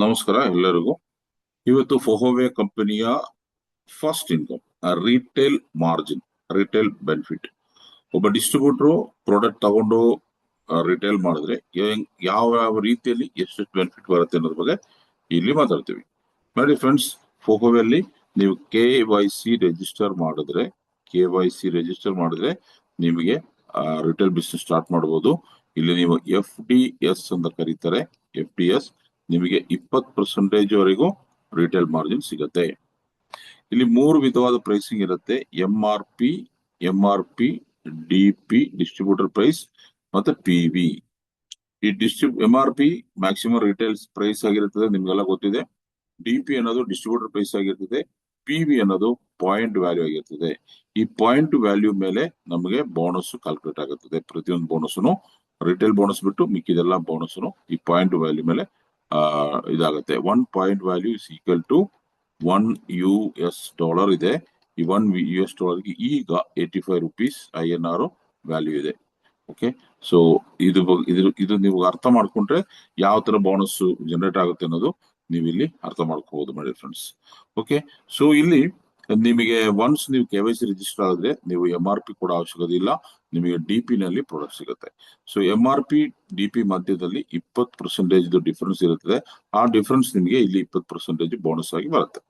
ನಮಸ್ಕಾರ ಎಲ್ಲರಿಗೂ. ಇವತ್ತು ಫೋಹೋವೆ ಕಂಪನಿಯ first income retail margin, retail benefit. ಒಬ್ಬ ಡಿಸ್ಟ್ರಿಬ್ಯೂಟರ್ ಪ್ರಾಡಕ್ಟ್ ತಗೊಂಡು ರಿಟೇಲ್ ಮಾಡಿದ್ರೆ ಯಾವ ಯಾವ ರೀತಿಯಲ್ಲಿ ಎಷ್ಟು ಬೆನಿಫಿಟ್ ಬರುತ್ತೆ ಅನ್ನೋದ್ರ ಬಗ್ಗೆ ಇಲ್ಲಿ ಮಾತಾಡ್ತೀವಿ. ನೋಡಿ ಫ್ರೆಂಡ್ಸ್, ಫೋಹೋವೆಯಲ್ಲಿ ನೀವು KYC ರಿಜಿಸ್ಟರ್ ಮಾಡಿದ್ರೆ ನಿಮಗೆ ರಿಟೇಲ್ ಬಿಸ್ನೆಸ್ ಸ್ಟಾರ್ಟ್ ಮಾಡಬಹುದು. ಇಲ್ಲಿ ನೀವು FDS ಅಂತ ಕರೀತಾರೆ. FDS ನಿಮಗೆ 20% ವರೆಗೂ ರಿಟೇಲ್ ಮಾರ್ಜಿನ್ ಸಿಗುತ್ತೆ. ಇಲ್ಲಿ 3 ವಿಧವಾದ ಪ್ರೈಸಿಂಗ್ ಇರುತ್ತೆ: MRP, DP ಡಿಸ್ಟ್ರಿಬ್ಯೂಟರ್ ಪ್ರೈಸ್ ಮತ್ತೆ PV. ಈ MRP ಮ್ಯಾಕ್ಸಿಮಮ್ ರಿಟೇಲ್ ಪ್ರೈಸ್ ಆಗಿರುತ್ತದೆ, ನಿಮ್ಗೆಲ್ಲ ಗೊತ್ತಿದೆ. DP ಅನ್ನೋದು ಡಿಸ್ಟ್ರಿಬ್ಯೂಟರ್ ಪ್ರೈಸ್ ಆಗಿರ್ತದೆ. PV ಅನ್ನೋದು ಪಾಯಿಂಟ್ ವ್ಯಾಲ್ಯೂ ಆಗಿರ್ತದೆ. ಈ ಪಾಯಿಂಟ್ ವ್ಯಾಲ್ಯೂ ಮೇಲೆ ನಮಗೆ ಬೋನಸ್ ಕ್ಯಾಲ್ಕುಲೇಟ್ ಆಗುತ್ತದೆ. ಪ್ರತಿಯೊಂದು ಬೋನಸ್ನು ರಿಟೇಲ್ ಬೋನಸ್ ಬಿಟ್ಟು ಮಿಕ್ಕಿದೆಲ್ಲ ಬೋನಸ್ನು ಈ ಪಾಯಿಂಟ್ ವ್ಯಾಲ್ಯೂ ಮೇಲೆ ಇದಾಗುತ್ತೆ. 1 point value is equal to $1 ಇದೆ. ಈ $1 ಈಗ 85 rupees INR ವ್ಯಾಲ್ಯೂ ಇದೆ. ಓಕೆ, ಸೊ ಇದು ನೀವು ಅರ್ಥ ಮಾಡ್ಕೊಂಡ್ರೆ ಯಾವ ತರ ಬೋನಸ್ ಜನರೇಟ್ ಆಗುತ್ತೆ ಅನ್ನೋದು ನೀವು ಇಲ್ಲಿ ಅರ್ಥ ಮಾಡ್ಕೋಬಹುದು ಮಾಡಿ ಫ್ರೆಂಡ್ಸ್. ಓಕೆ, ಸೊ ಇಲ್ಲಿ ನಿಮಗೆ ಒನ್ಸ್ ನೀವು KYC ರಿಜಿಸ್ಟರ್ ಆದ್ರೆ ನೀವು MRP ಕೂಡ ಅವಶ್ಯಕತೆ ಇಲ್ಲ, ನಿಮಗೆ DP ನಲ್ಲಿ ಪ್ರಾಡಕ್ಟ್ ಸಿಗುತ್ತೆ. ಸೊ MRP DP ಮಧ್ಯದಲ್ಲಿ 20% ಡಿಫರೆನ್ಸ್ ಇರುತ್ತದೆ. ಆ ಡಿಫರೆನ್ಸ್ ನಿಮಗೆ ಇಲ್ಲಿ 20% ಬೋನಸ್ ಆಗಿ ಬರುತ್ತೆ.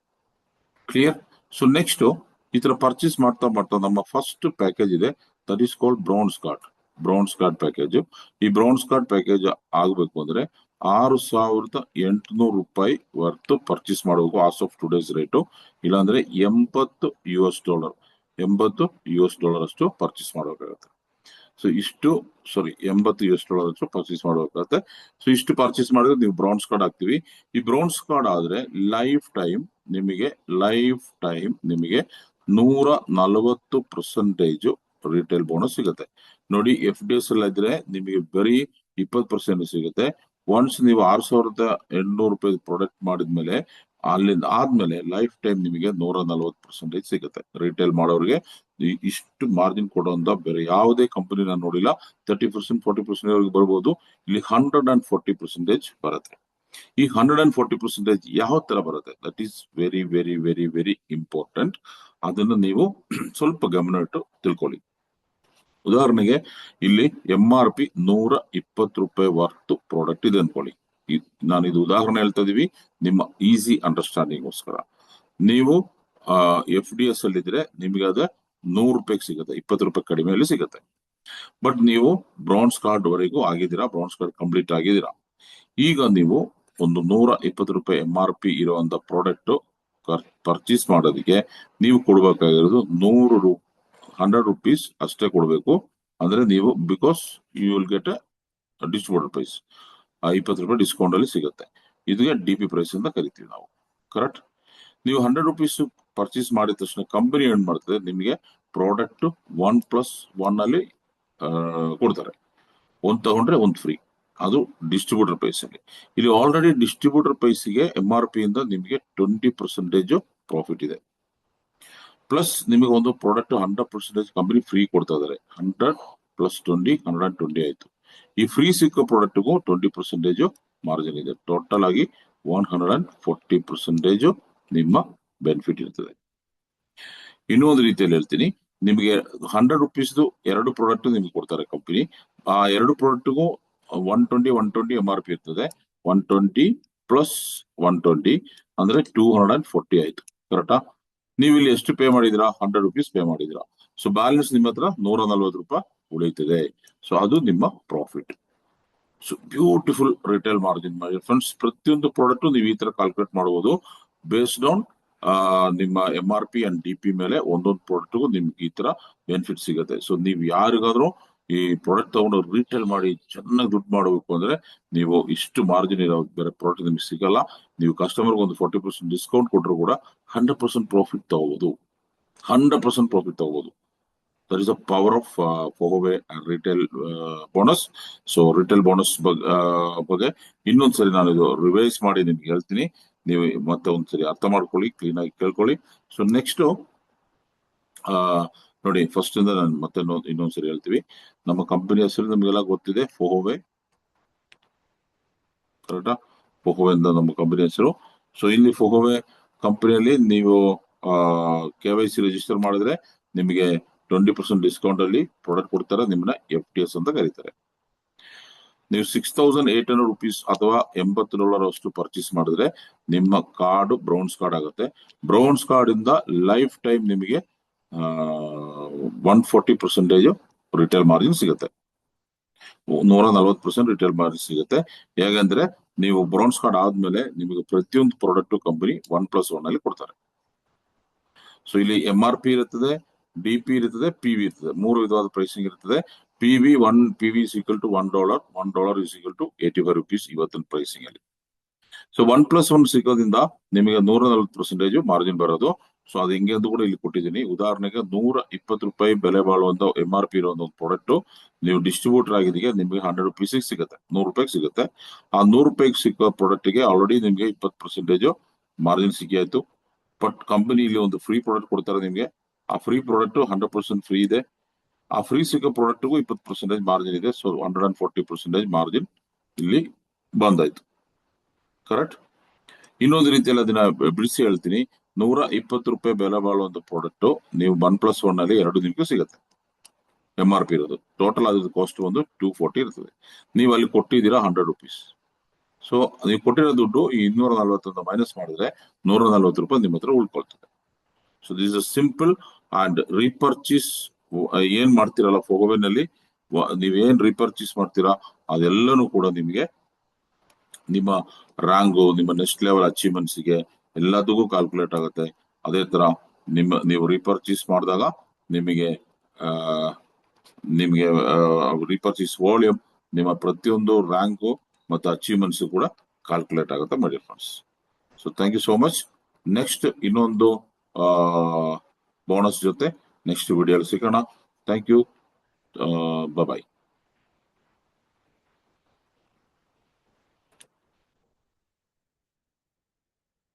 ಕ್ಲಿಯರ್? ಸೊ ನೆಕ್ಸ್ಟ್ ಈ ತರ ಪರ್ಚೇಸ್ ಮಾಡ್ತಾ ನಮ್ಮ ಫಸ್ಟ್ ಪ್ಯಾಕೇಜ್ ಇದೆ, that is called browns card package. ಈ ಬ್ರೌನ್ಸ್ ಕಾರ್ಡ್ ಪ್ಯಾಕೇಜ್ ಆಗ್ಬೇಕು ಅಂದ್ರೆ $6,800 ವರ್ತು ಪರ್ಚೇಸ್ ಮಾಡಬೇಕು ಆಸ್ ಆಫ್ ಟುಡೇಸ್ ರೇಟು. ಇಲ್ಲಾಂದ್ರೆ $80 ಅಷ್ಟು ಪರ್ಚೇಸ್ ಮಾಡಬೇಕಾಗುತ್ತೆ. ಸೊ $80 ಅಷ್ಟು ಪರ್ಚೇಸ್ ಮಾಡಬೇಕಾಗುತ್ತೆ. ಸೊ ಇಷ್ಟು ಪರ್ಚೇಸ್ ಮಾಡಿದ್ರೆ ನೀವು ಬ್ರೌನ್ಸ್ ಕಾರ್ಡ್ ಹಾಕ್ತಿವಿ. ಈ ಬ್ರೌನ್ಸ್ ಕಾರ್ಡ್ ಆದ್ರೆ ಲೈಫ್ ಟೈಮ್ ನಿಮಗೆ 140% ರಿಟೇಲ್ ಬೋನಸ್ ಸಿಗುತ್ತೆ. ನೋಡಿ, FDS ಅಲ್ಲಿ ಇದ್ರೆ ನಿಮಗೆ ಬರೀ 20% ಸಿಗುತ್ತೆ. ಒನ್ಸ್ ನೀವು $6,800 ಪ್ರಾಡಕ್ಟ್ ಮಾಡಿದ್ಮೇಲೆ ಅಲ್ಲಿಂದ ಆದ್ಮೇಲೆ ಲೈಫ್ ಟೈಮ್ ನಿಮಗೆ 140% ಸಿಗುತ್ತೆ. ರಿಟೇಲ್ ಮಾಡೋರಿಗೆ ಇಷ್ಟು ಮಾರ್ಜಿನ್ ಕೊಡುವಂತ ಬೇರೆ ಯಾವುದೇ ಕಂಪನಿ ನಾನು ನೋಡಿಲ್ಲ. 30%, 40% ಬರ್ಬೋದು. ಇಲ್ಲಿ 140% ಬರುತ್ತೆ. ಈ 140% ಯಾವ ತರ ಬರುತ್ತೆ, that is very very very very important. ಅದನ್ನು ನೀವು ಸ್ವಲ್ಪ ಗಮನ ಇಟ್ಟು ತಿಳ್ಕೊಳ್ಳಿ. ಉದಾಹರಣೆಗೆ ಇಲ್ಲಿ MRP $120 ವರ್ತ್ ಪ್ರಾಡಕ್ಟ್ ಇದೆ ಅನ್ಕೊಳ್ಳಿ. ನಾನು ಇದು ಉದಾಹರಣೆ ಹೇಳ್ತಾ ಇದೀವಿ ನಿಮ್ಮ ಈಸಿ ಅಂಡರ್ಸ್ಟ್ಯಾಂಡಿಂಗ್ ಗೋಸ್ಕರ. ನೀವು FDS ಅಲ್ಲಿ ಇದ್ರೆ ನಿಮಗೆ ಅದ $100 ಸಿಗುತ್ತೆ, $20 ಕಡಿಮೆಯಲ್ಲಿ ಸಿಗುತ್ತೆ. ಬಟ್ ನೀವು ಬ್ರೌನ್ಸ್ ಕಾರ್ಡ್ ವರೆಗೂ ಆಗಿದ್ದೀರಾ, ಬ್ರೌನ್ಸ್ ಕಾರ್ಡ್ ಕಂಪ್ಲೀಟ್ ಆಗಿದ್ದೀರಾ. ಈಗ ನೀವು ಒಂದು $120 MRP ಇರುವಂತ ಪ್ರಾಡಕ್ಟ್ ಪರ್ಚೇಸ್ ಮಾಡೋದಕ್ಕೆ ನೀವು ಕೊಡ್ಬೇಕಾಗಿರೋದು $100 ಅಷ್ಟೇ ಕೊಡ್ಬೇಕು. ಅಂದ್ರೆ ನೀವು because you will get a distributor price, $20 discount ಅಲ್ಲಿ ಸಿಗುತ್ತೆ. ಇದಕ್ಕೆ DP ಪ್ರೈಸ್ ಅಂತ ಕರಿತೀವಿ ನಾವು. ಕರೆಕ್ಟ್? ನೀವು $100 ಪರ್ಚೇಸ್ ಮಾಡಿದ ತಕ್ಷಣ ಕಂಪನಿ ಏನ್ ಮಾಡ್ತದೆ, ನಿಮಗೆ ಪ್ರಾಡಕ್ಟ್ 1+1 ಅಲ್ಲಿ ಕೊಡ್ತಾರೆ. ಒಂದು ತಗೊಂಡ್ರೆ ಒಂದು ಫ್ರೀ. ಅದು ಡಿಸ್ಟ್ರಿಬ್ಯೂಟರ್ ಪ್ರೈಸ್ ಅಲ್ಲಿ. ಇಲ್ಲಿ ಆಲ್ರೆಡಿ ಡಿಸ್ಟ್ರಿಬ್ಯೂಟರ್ ಪ್ರೈಸ್ಗೆ MRP ಇಂದ ನಿಮಗೆ 20% ಪ್ರಾಫಿಟ್ ಇದೆ. ಪ್ಲಸ್ ನಿಮಗೆ ಒಂದು ಪ್ರಾಡಕ್ಟ್ 100% ಕಂಪನಿ ಫ್ರೀ ಕೊಡ್ತಾ ಇದಾರೆ. 100 + 20 120 ಆಯ್ತು. ಈ ಫ್ರೀ ಸಿಕ್ಕೋ ಪ್ರಾಡಕ್ಟ್ಗೂ 20% ಮಾರ್ಜಿನ್ ಇದೆ. ಟೋಟಲ್ ಆಗಿ 140% ನಿಮ್ಮ ಬೆನಿಫಿಟ್ ಇರ್ತದೆ. ಇನ್ನೊಂದು ರೀತಿಯಲ್ಲಿ ಹೇಳ್ತೀನಿ, ನಿಮಗೆ $100 ಎರಡು ಪ್ರಾಡಕ್ಟ್ ನಿಮ್ಗೆ ಕೊಡ್ತಾರೆ ಕಂಪನಿ. ಆ ಎರಡು ಪ್ರಾಡಕ್ಟ್ಗೂ 120 MRP ಇರ್ತದೆ. 120 + 120 ಅಂದ್ರೆ 240 ಆಯ್ತು. ಕರೆಕ್ಟಾ? ನೀವು ಇಲ್ಲಿ ಎಷ್ಟು ಪೇ ಮಾಡಿದಿರಾ? $100 ಪೇ ಮಾಡಿದಿರಾ. ಸೊ ಬ್ಯಾಲೆನ್ಸ್ ನಿಮ್ಮ ಹತ್ರ $140 ಉಳಿಯುತ್ತದೆ. ಸೊ ಅದು ನಿಮ್ಮ profit. So beautiful retail margin friends. ಪ್ರತಿಯೊಂದು ಪ್ರಾಡಕ್ಟ್ ನೀವು ಈ ತರ ಕ್ಯಾಲ್ಕುಲೇಟ್ ಮಾಡಬಹುದು. ಬೇಸ್ಡ್ ಆನ್ ನಿಮ್ಮ MRP ಅಂಡ್ DP ಮೇಲೆ ಒಂದೊಂದು ಪ್ರಾಡಕ್ಟ್ಗೂ ನಿಮ್ಗೆ ಈ ತರ ಬೆನಿಫಿಟ್ ಸಿಗುತ್ತೆ. ಸೊ ನೀವು ಯಾರಿಗಾದ್ರೂ ಈ ಪ್ರಾಡಕ್ಟ್ ತಗೊಂಡು ರಿಟೇಲ್ ಮಾಡಿ ಚೆನ್ನಾಗಿ ದುಡ್ಡು ಮಾಡಬೇಕು ಅಂದ್ರೆ ನೀವು ಇಷ್ಟು ಮಾರ್ಜಿನ್ ಇರೋ ಬೇರೆ ಪ್ರಾಡಕ್ಟ್ ನಿಮ್ಗೆ ಸಿಗಲ್ಲ. ನೀವು ಕಸ್ಟಮರ್ಗೆ ಒಂದು 40% ಡಿಸ್ಕೌಂಟ್ ಕೊಟ್ಟರು ಕೂಡ 100% ಪ್ರಾಫಿಟ್ ತಗೋಬಹುದು. 100% ಪ್ರಾಫಿಟ್ ತಗೋಬಹುದು. That is the power of Fohowe retail bonus. So retail bonus ಬಗ್ಗೆ ಇನ್ನೊಂದ್ಸರಿ ನಾನು ಇದು ರಿವೈಸ್ ಮಾಡಿ ನಿಮ್ಗೆ ಹೇಳ್ತೀನಿ. ನೀವು ಮತ್ತೆ ಒಂದ್ಸರಿ ಅರ್ಥ ಮಾಡ್ಕೊಳ್ಳಿ, ಕ್ಲೀನ್ ಆಗಿ ಕೇಳ್ಕೊಳ್ಳಿ. ಸೊ ನೆಕ್ಸ್ಟ್ ನೋಡಿ, ಫಸ್ಟ್ ಇಂದ ನಾನು ಮತ್ತೆ ಇನ್ನೊಂದ್ಸರಿ ಹೇಳ್ತೀವಿ. ನಮ್ಮ ಕಂಪನಿ ಹೆಸರು ನಿಮ್ಗೆಲ್ಲ ಗೊತ್ತಿದೆ, ಫೋಹೋವೆ. ಕರೆಕ್ಟಾ? ಫೊಹೋವೆ ಅಂತ ನಮ್ಮ ಕಂಪನಿ ಹೆಸರು. ಸೊ ಇಲ್ಲಿ ಫೊಹೋವೆ ಕಂಪನಿಯಲ್ಲಿ ನೀವು KYC ರಿಜಿಸ್ಟರ್ ಮಾಡಿದ್ರೆ ನಿಮಗೆ 20% ಡಿಸ್ಕೌಂಟ್ ಅಲ್ಲಿ ಪ್ರಾಡಕ್ಟ್ ಕೊಡ್ತಾರೆ. ನಿಮ್ಮನ್ನ FTS ಅಂತ ಕರೀತಾರೆ. ನೀವು 6,800 ರುಪೀಸ್ ಅಥವಾ $80 ಅಷ್ಟು ಪರ್ಚೇಸ್ ಮಾಡಿದ್ರೆ ನಿಮ್ಮ ಕಾರ್ಡ್ ಬ್ರೌನ್ಸ್ ಕಾರ್ಡ್ ಆಗುತ್ತೆ. ಬ್ರೌನ್ಸ್ ಕಾರ್ಡ್ ಇಂದ ಲೈಫ್ ಟೈಮ್ ನಿಮಗೆ 140% ರಿಟೇಲ್ ಮಾರ್ಜಿನ್ ಸಿಗುತ್ತೆ. 140% ರಿಟೇಲ್ ಮಾರ್ಜಿನ್ ಸಿಗುತ್ತೆ. ಹೇಗಂದ್ರೆ ನೀವು ಬ್ರೌನ್ಸ್ ಕಾರ್ಡ್ ಆದ್ಮೇಲೆ ನಿಮಗೆ ಪ್ರತಿಯೊಂದು ಪ್ರಾಡಕ್ಟ್ ಕಂಪನಿ 1+1 ಅಲ್ಲಿ ಕೊಡ್ತಾರೆ. ಸೊ ಇಲ್ಲಿ MRP ಇರುತ್ತದೆ, DP ಇರುತ್ತದೆ, PV ಇರ್ತದೆ. 3 ವಿಧವಾದ ಪ್ರೈಸಿಂಗ್ ಇರ್ತದೆ. PV is equal to $1, $1 is equal to 85 rupees ಇವತ್ತಿನ ಪ್ರೈಸಿಂಗ್ ಅಲ್ಲಿ. ಸೊ 1+1 ಸಿಗೋದ್ರಿಂದ ನಿಮಗೆ 140% ಮಾರ್ಜಿನ್ ಬರೋದು. ಸೊ ಅದು ಹಿಂಗೆ ಅಂತ ಕೂಡ ಇಲ್ಲಿ ಕೊಟ್ಟಿದ್ದೀನಿ. ಉದಾಹರಣೆಗೆ 120 ರೂಪಾಯಿ ಬೆಲೆ ಬಾಳುವಂತ MRP ಇರುವಂತ ಒಂದು ಪ್ರಾಡಕ್ಟ್ ನೀವು ಡಿಸ್ಟ್ರಿಬ್ಯೂಟರ್ ಆಗಿದೆಗೆ ನಿಮಗೆ 100 ರುಪೀಸ್ ಸಿಗುತ್ತೆ, 100 ರೂಪಾಯಿಗೆ ಸಿಗುತ್ತೆ. ಆ 100 ರೂಪಾಯಿಗೆ ಸಿಕ್ಕೋ ಪ್ರಾಡಕ್ಟ್ ಗೆ ಆಲ್ರೆಡಿ ನಿಮಗೆ 20% ಮಾರ್ಜಿನ್ ಸಿಕ್ಕಾಯ್ತು. ಬಟ್ ಕಂಪನಿ ಇಲ್ಲಿ ಒಂದು ಫ್ರೀ ಪ್ರಾಡಕ್ಟ್ ಕೊಡ್ತಾರೆ ನಿಮಗೆ. ಆ ಫ್ರೀ ಪ್ರಾಡಕ್ಟ್ 100% ಫ್ರೀ ಇದೆ. ಆ ಫ್ರೀ ಸಿಗೋ ಪ್ರಾಡಕ್ಟ್ಗೂ 20% ಮಾರ್ಜಿನ್ ಇದೆ. ಸೊ 140% ಮಾರ್ಜಿನ್ ಇಲ್ಲಿ ಬಂದಾಯ್ತು. ಕರೆಕ್ಟ್. ಇನ್ನೊಂದು ರೀತಿಯಲ್ಲಿ ಅದನ್ನ ಬಿಡಿಸಿ ಹೇಳ್ತೀನಿ. 120 ರೂಪಾಯಿ ಬೆಲೆ ಬಾಳುವಂತ ಪ್ರಾಡಕ್ಟ್ ನೀವು 1+1 ಅಲ್ಲಿ 2 ನಿಮ್ಗೆ ಸಿಗುತ್ತೆ. MRP ಇರೋದು ಟೋಟಲ್ ಅದ್ರ ಕಾಸ್ಟ್ ಒಂದು 240 ಇರ್ತದೆ. ನೀವು ಅಲ್ಲಿ ಕೊಟ್ಟಿದ್ದೀರಾ 100 ರುಪೀಸ್. ಸೊ ನೀವು ಕೊಟ್ಟಿರೋ ದುಡ್ಡು ಈ 240 ಮೈನಸ್ ಮಾಡಿದ್ರೆ 140 ರೂಪಾಯಿ ನಿಮ್ಮ ಹತ್ರ ಉಳ್ಕೊಳ್ತದೆ. So this is simple. And repurchase ಏನ್ ಮಾಡ್ತೀರಲ್ಲ ಫೊಹೋವೆನಲ್ಲಿ ನೀವೇನ್ ರೀಪರ್ಚೇಸ್ ಮಾಡ್ತೀರಾ ಅದೆಲ್ಲನೂ ಕೂಡ ನಿಮಗೆ ನಿಮ್ಮ ರ್ಯಾಂಗು, ನಿಮ್ಮ ನೆಕ್ಸ್ಟ್ ಲೆವೆಲ್ ಅಚೀವ್ಮೆಂಟ್ಸ್ಗೆ ಎಲ್ಲದಕ್ಕೂ ಕ್ಯಾಲ್ಕುಲೇಟ್ ಆಗುತ್ತೆ. ಅದೇ ತರ ನೀವು ರೀಪರ್ಚೇಸ್ ಮಾಡಿದಾಗ ನಿಮಗೆ ರೀಪರ್ಚೇಸ್ ವಾಲ್ಯೂಮ್, ನಿಮ್ಮ ಪ್ರತಿಯೊಂದು ರ್ಯಾಂಕು ಮತ್ತು ಅಚೀವ್ಮೆಂಟ್ಸ್ ಕೂಡ ಕ್ಯಾಲ್ಕುಲೇಟ್ ಆಗುತ್ತೆ my dear friends. So thank you so much. Next ಇನ್ನೊಂದು ಬೋನಸ್ ಜೊತೆ ನೆಕ್ಸ್ಟ್ ವಿಡಿಯೋಲಿ ಸಿಗೋಣ. Thank you. ಬಾಯ್.